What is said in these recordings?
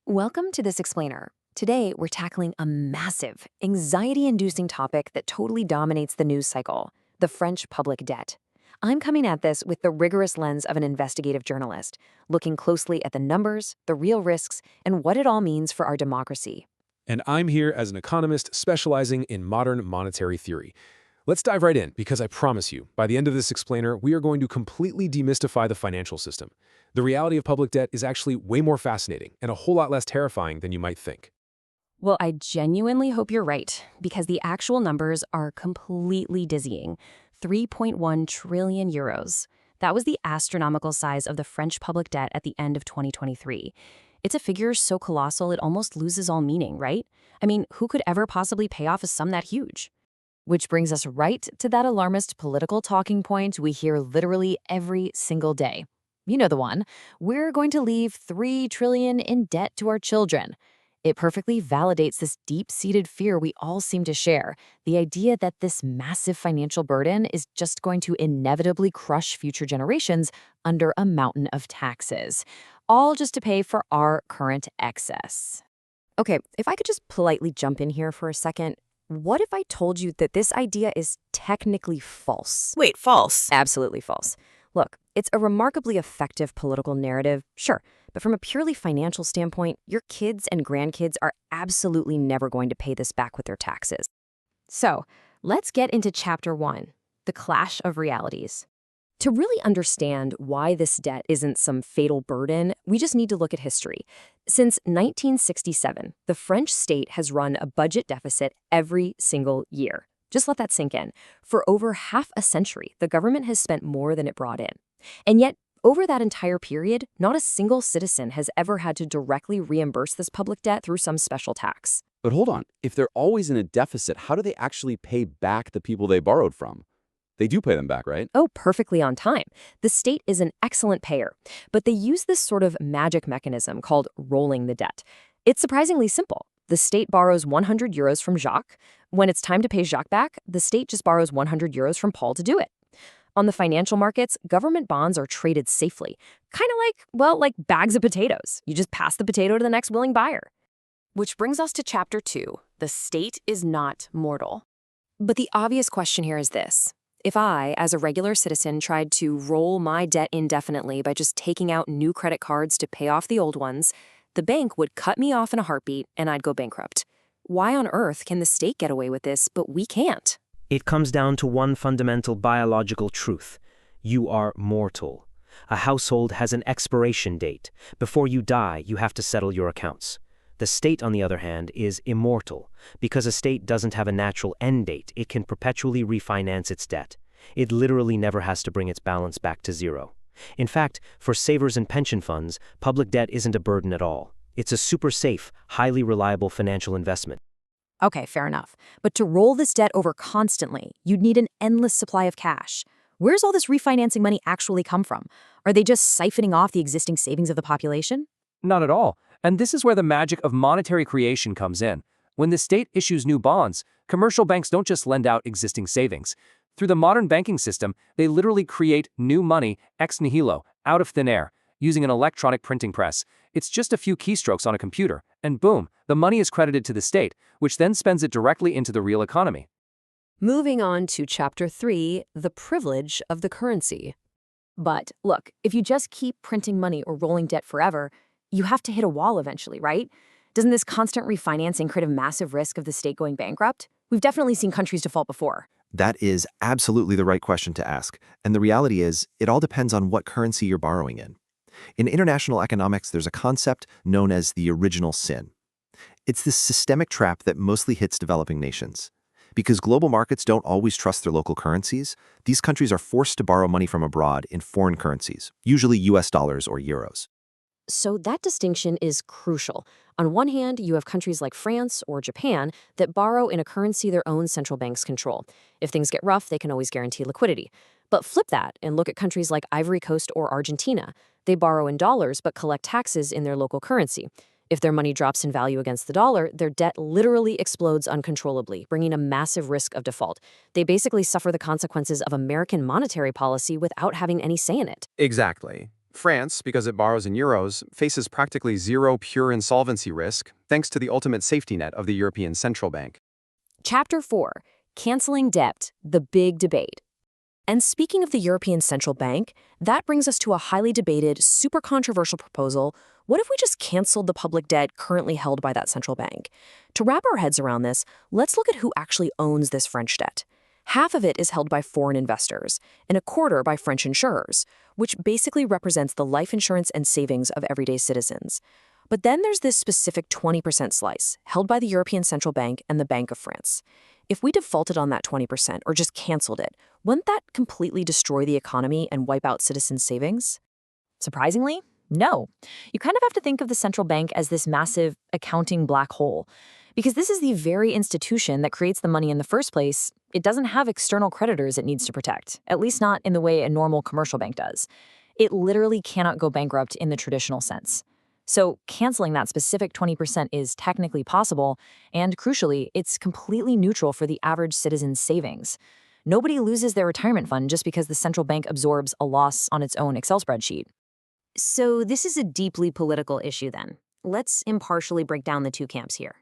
Welcome to This Explainer. Today, we're tackling a massive, anxiety-inducing topic that totally dominates the news cycle, the French public debt. I'm coming at this with the rigorous lens of an investigative journalist, looking closely at the numbers, the real risks, and what it all means for our democracy. And I'm here as an economist specializing in modern monetary theory. Let's dive right in, because I promise you, by the end of this explainer, we are going to completely demystify the financial system. The reality of public debt is actually way more fascinating and a whole lot less terrifying than you might think. Well, I genuinely hope you're right, because the actual numbers are completely dizzying. 3.1 trillion euros. That was the astronomical size of the French public debt at the end of 2023. It's a figure so colossal it almost loses all meaning, right? I mean, who could ever possibly pay off a sum that huge? Which brings us right to that alarmist political talking point we hear literally every single day. You know the one. We're going to leave 3 trillion in debt to our children. It perfectly validates this deep-seated fear we all seem to share, the idea that this massive financial burden is just going to inevitably crush future generations under a mountain of taxes, all just to pay for our current excess. Okay, if I could just politely jump in here for a second, what if I told you that this idea is technically false? Wait, false? Absolutely false. Look, it's a remarkably effective political narrative, sure, but from a purely financial standpoint, your kids and grandkids are absolutely never going to pay this back with their taxes. So, let's get into Chapter 1, the clash of realities. To really understand why this debt isn't some fatal burden, we just need to look at history. Since 1967, the French state has run a budget deficit every single year. Just let that sink in. For over half a century, the government has spent more than it brought in. And yet, over that entire period, not a single citizen has ever had to directly reimburse this public debt through some special tax. But hold on, if they're always in a deficit, how do they actually pay back the people they borrowed from? They do pay them back, right? Oh, perfectly on time. The state is an excellent payer, but they use this sort of magic mechanism called rolling the debt. It's surprisingly simple. The state borrows 100 euros from Jacques. When it's time to pay Jacques back, the state just borrows 100 euros from Paul to do it. On the financial markets, government bonds are traded safely. Kind of like bags of potatoes. You just pass the potato to the next willing buyer. Which brings us to Chapter 2, the state is not mortal. But the obvious question here is this. If I, as a regular citizen, tried to roll my debt indefinitely by just taking out new credit cards to pay off the old ones, the bank would cut me off in a heartbeat and I'd go bankrupt. Why on earth can the state get away with this, but we can't? It comes down to one fundamental biological truth. You are mortal. A household has an expiration date. Before you die, you have to settle your accounts. The state, on the other hand, is immortal. Because a state doesn't have a natural end date, it can perpetually refinance its debt. It literally never has to bring its balance back to zero. In fact, for savers and pension funds, public debt isn't a burden at all. It's a super safe, highly reliable financial investment. Okay, fair enough. But to roll this debt over constantly, you'd need an endless supply of cash. Where's all this refinancing money actually come from? Are they just siphoning off the existing savings of the population? Not at all. And this is where the magic of monetary creation comes in. When the state issues new bonds, commercial banks don't just lend out existing savings. Through the modern banking system, they literally create new money ex nihilo, out of thin air, using an electronic printing press. It's just a few keystrokes on a computer, and boom, the money is credited to the state, which then spends it directly into the real economy. Moving on to Chapter 3, the privilege of the currency. But look, if you just keep printing money or rolling debt forever, you have to hit a wall eventually, right? Doesn't this constant refinancing create a massive risk of the state going bankrupt? We've definitely seen countries default before. That is absolutely the right question to ask. And the reality is, it all depends on what currency you're borrowing in. In international economics, there's a concept known as the original sin. It's this systemic trap that mostly hits developing nations. Because global markets don't always trust their local currencies, these countries are forced to borrow money from abroad in foreign currencies, usually US dollars or euros. So that distinction is crucial. On one hand, you have countries like France or Japan that borrow in a currency their own central banks control. If things get rough, they can always guarantee liquidity. But flip that and look at countries like Ivory Coast or Argentina. They borrow in dollars but collect taxes in their local currency. If their money drops in value against the dollar, their debt literally explodes uncontrollably, bringing a massive risk of default. They basically suffer the consequences of American monetary policy without having any say in it. Exactly. France, because it borrows in euros, faces practically zero pure insolvency risk thanks to the ultimate safety net of the European Central Bank. Chapter 4. Canceling Debt, the Big Debate. And speaking of the European Central Bank, that brings us to a highly debated, super controversial proposal. What if we just canceled the public debt currently held by that central bank? To wrap our heads around this, let's look at who actually owns this French debt. Half of it is held by foreign investors, and a quarter by French insurers, which basically represents the life insurance and savings of everyday citizens. But then there's this specific 20% slice, held by the European Central Bank and the Bank of France. If we defaulted on that 20% or just canceled it, wouldn't that completely destroy the economy and wipe out citizens' savings? Surprisingly, no. You kind of have to think of the central bank as this massive accounting black hole. Because this is the very institution that creates the money in the first place, it doesn't have external creditors it needs to protect, at least not in the way a normal commercial bank does. It literally cannot go bankrupt in the traditional sense. So canceling that specific 20% is technically possible, and crucially, it's completely neutral for the average citizen's savings. Nobody loses their retirement fund just because the central bank absorbs a loss on its own Excel spreadsheet. So this is a deeply political issue then. Let's impartially break down the two camps here.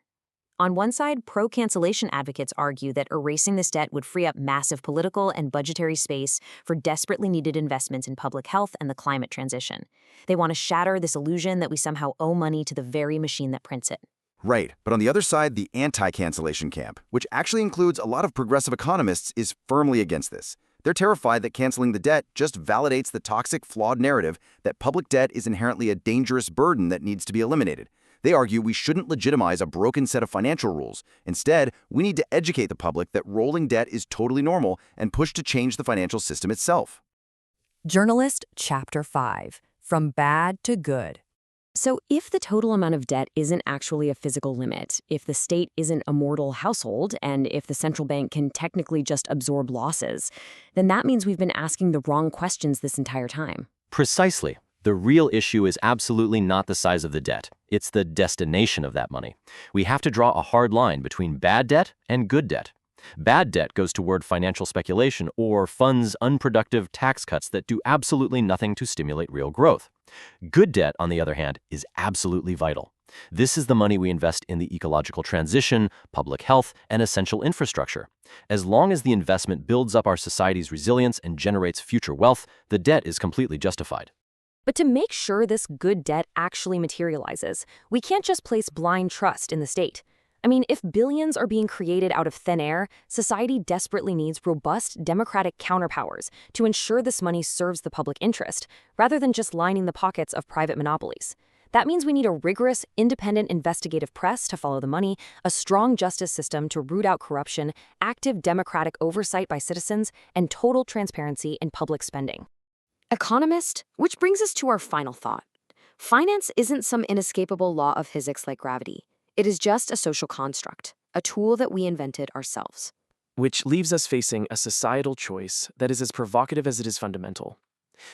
On one side, pro-cancellation advocates argue that erasing this debt would free up massive political and budgetary space for desperately needed investments in public health and the climate transition. They want to shatter this illusion that we somehow owe money to the very machine that prints it. Right, but on the other side, the anti-cancellation camp, which actually includes a lot of progressive economists, is firmly against this. They're terrified that canceling the debt just validates the toxic, flawed narrative that public debt is inherently a dangerous burden that needs to be eliminated. They argue we shouldn't legitimize a broken set of financial rules. Instead, we need to educate the public that rolling debt is totally normal and push to change the financial system itself. Journalist Chapter 5. From Bad to Good. So if the total amount of debt isn't actually a physical limit, if the state isn't a mortal household, and if the central bank can technically just absorb losses, then that means we've been asking the wrong questions this entire time. Precisely. The real issue is absolutely not the size of the debt. It's the destination of that money. We have to draw a hard line between bad debt and good debt. Bad debt goes toward financial speculation or funds unproductive tax cuts that do absolutely nothing to stimulate real growth. Good debt, on the other hand, is absolutely vital. This is the money we invest in the ecological transition, public health, and essential infrastructure. As long as the investment builds up our society's resilience and generates future wealth, the debt is completely justified. But to make sure this good debt actually materializes, we can't just place blind trust in the state. I mean, if billions are being created out of thin air, society desperately needs robust democratic counterpowers to ensure this money serves the public interest, rather than just lining the pockets of private monopolies. That means we need a rigorous, independent investigative press to follow the money, a strong justice system to root out corruption, active democratic oversight by citizens, and total transparency in public spending. Economist, which brings us to our final thought. Finance isn't some inescapable law of physics like gravity. It is just a social construct, a tool that we invented ourselves. Which leaves us facing a societal choice that is as provocative as it is fundamental.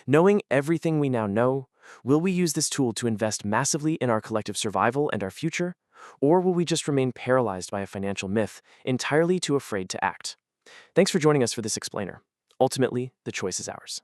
Knowing everything we now know, will we use this tool to invest massively in our collective survival and our future, or will we just remain paralyzed by a financial myth, entirely too afraid to act? Thanks for joining us for this explainer. Ultimately, the choice is ours.